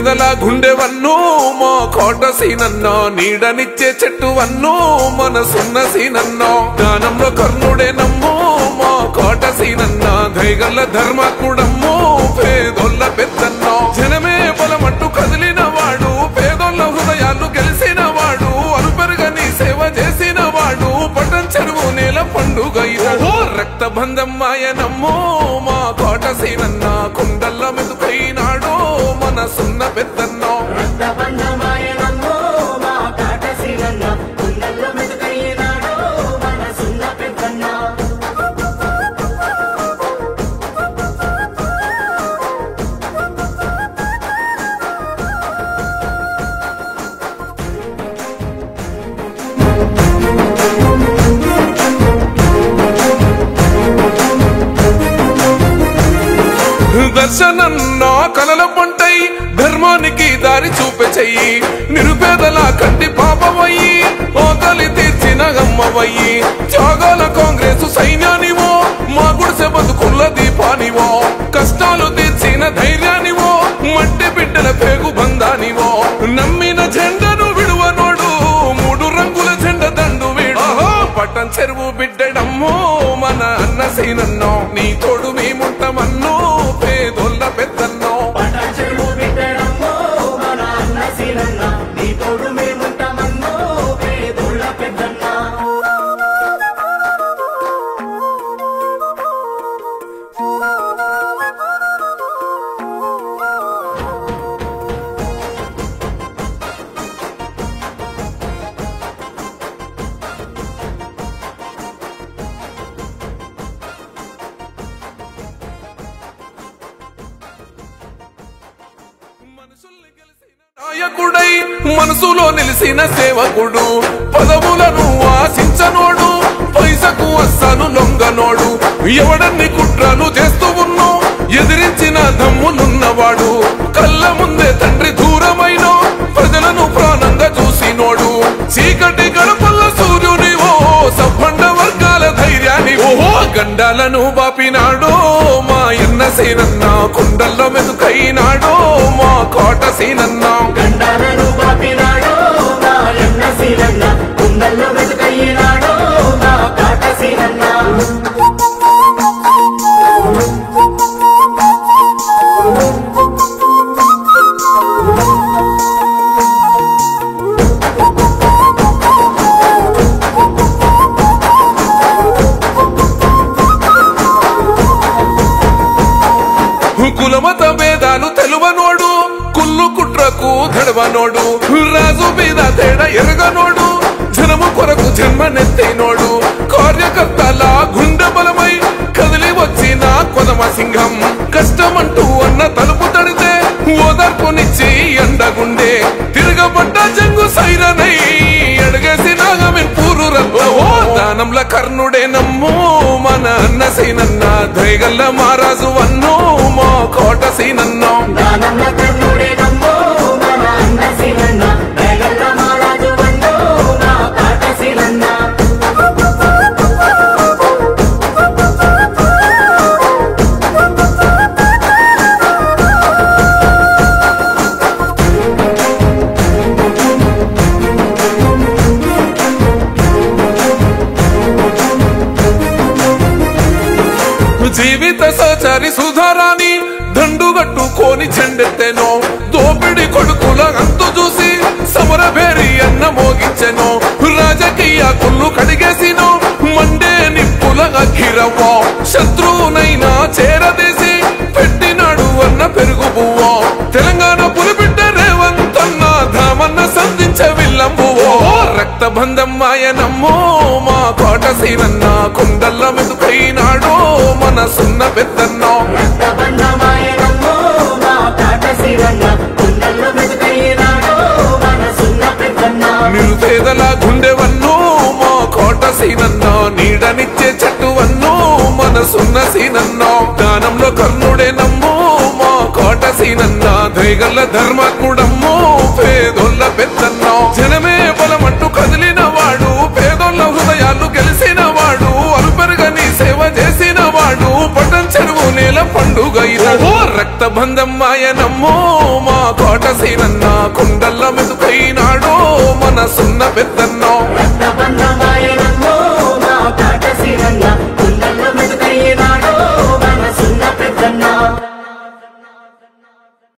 నిరుపేదల గుండెవన్ను మా కోట సీనన్నో నీడనిచ్చే చెట్టువన్ను మనసున్న సీనన్నో దానంలో కర్ణుడే నమ్ము మా కోట సీనన్నో దైగల్ల ధర్మాత్ముడమ్ము పేదోళ్ళ పెద్దన్నో జనమే బలమంటూ కదిలిన వాడు పేదోళ్ళ హృదయాలు గెలిసిన వాడు అలుపెరుగని సేవ చేసిన వాడు పటం చెరువు నేల పండుగ రక్తబంధం మాయనమ్మో మా కోట సీనన్న కుండల్ల మెతుకైనాడు మనసున్న పెద్దన్నో దర్శనన్నో కలల పంటై ధర్మానికి దారి చూపే చెయ్యి నిరుపేదల కంటి పాపమయ్యి ఓకలి తీర్చిన గమ్మవయ్యి త్యాగాల కాంగ్రెసు సైన్యానివో మా గుడిసె బతుకుల్ల దీపానివో కష్టాలు తీర్చిన ధైర్యానివో మట్టి బిడ్డల పేగు బంధానివో నమ్మిన జెండను విడువనోడు మూడు రంగుల జెండ దండు వీడు పట్టం చెరువు బిడ్డడమ్మో మన అన్న సీనన్నో నీ తోడు మేముంటామన్నో పేదోళ్ళ పెద్దన్నో నాయకుడై మనసులో నిలిసిన సేవకుడు పదవులను ఆశించనోడు పైసకు అస్సలు లొంగనోడు ఎవడన్ని కుట్రలు చేస్తూ ఉన్నో ఎదిరించిన దమ్ములున్నవాడు కళ్ళ ముందే తండ్రి దూరమైన ప్రజలను ప్రాణంగా చూసినోడు చీకటి గడపల్ల సూర్యునివో సబ్బండ వర్గాల ధైర్యాన్ని ఓహో గండాలను బాపినాడో మా ఎన్న సీనన్న కుండల్లో మెతుకైనాడో మా కోట సీనన్న గండాలను బాపినాడో మా ఎన్న సీనన్న కుండల్లో మెతుకైనాడో మా కోట సీనన్న కులమత భేదాలు తెలువనోడు కుళ్ళు కుట్రకు ధడవనోడు రాజు మీద తేడా ఎరగనోడు జనము కొరకు జన్మనెత్తేనోడు కార్యకర్తల గుండె బలమై కదిలి వచ్చిన కొదమ సింహం కష్టమంటూ అన్న తలుపు తడితే ఓదార్పునిచ్చి ఎండగుండే తిరగబడ్డ జంగు సైరనై అడిగేసి నాగమిన్ పూరు రత్నవో దానంల కర్ణుడే నమ్ము మన అన్న సీనన్న దైగల్ల మారాజు వన్నో మా కోట సీనన్నో దానంల కర్ణుడే నమ్ము మన అన్న సీనన్న దైగల్ల మారాజు వన్నో మా కోట సీనన్న జీవిత సహచారి సుధారాని దండుగట్టుకోని చెండెత్తెనో దోపిడి కొడుకుల అంతు చూసి సమరభేరి అన్న మోగించెనో రాజకీయ కుళ్ళు కడిగేసినో మండే నిప్పుల అఖిరవ్వో శత్రువునైనా చేరదేసి పెట్టినాడు అన్న పెరుగు బువ్వో తెలంగాణ పులిబిడ్డ రేవంత్ అన్న ధామన్న సంధించే విల్లంబువో రక్తబంధం మాయనమ్మో మా కోట సీనన్న కుండల్ల మెతుకైనాడో మనసున్న పెద్దన్నో రక్తబంధమాయనమ్మో మా కోట సీనన్న కుండల్లో మెతుకైనాడో మనసున్న పెద్దన్న నిరుపేదల గుండెవన్ను మా కోట సీనన్నో నీడనిచ్చే చెట్టువన్ను మనసున్న సీనన్నో దానంలో కర్ణుడే నమ్ము మా కోట సీనన్న దైగల్ల ధర్మాత్ముడమ్ము పేదోళ్ళ పెద్దన్నో జనమే బలమంటూ కదిలిన వాడు పేదోళ్ళ హృదయాలు గెలిసిన వాడు అలుపెరుగని సేవ చేసిన వాడు పటం చెరువు నేల పండుగ రక్తబంధ అందమ్మాయనమ్మో మా కోట సీనన్న కుండల్ల మెతుకైనాడు మన సున్న పెద్దన్నో